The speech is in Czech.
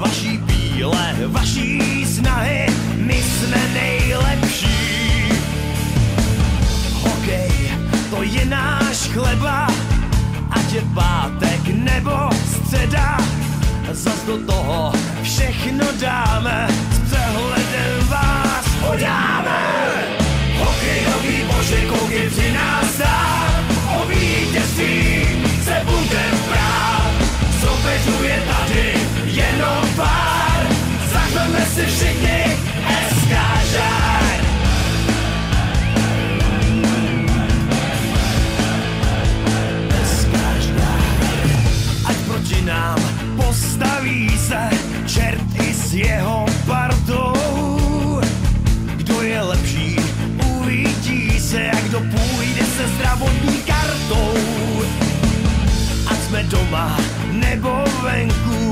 vaší píle, vaší snahy, my jsme nejlepší. Hokej, to je náš chleba, ať je pátek nebo středa, zas do toho všechno dáme, s přehledem vás udáme. Hokejový božekoky při nás stát, o vítězství se budem brát. Soupeřů je tady jenom pár, zachveme si všichni SK Žár. SK Žár. Ať proti nám postaví se čert i s jeho partou. Kdo je lepší, uvidí se, a kdo půjde se zdravotní kartou. Ať jsme doma nebo venku,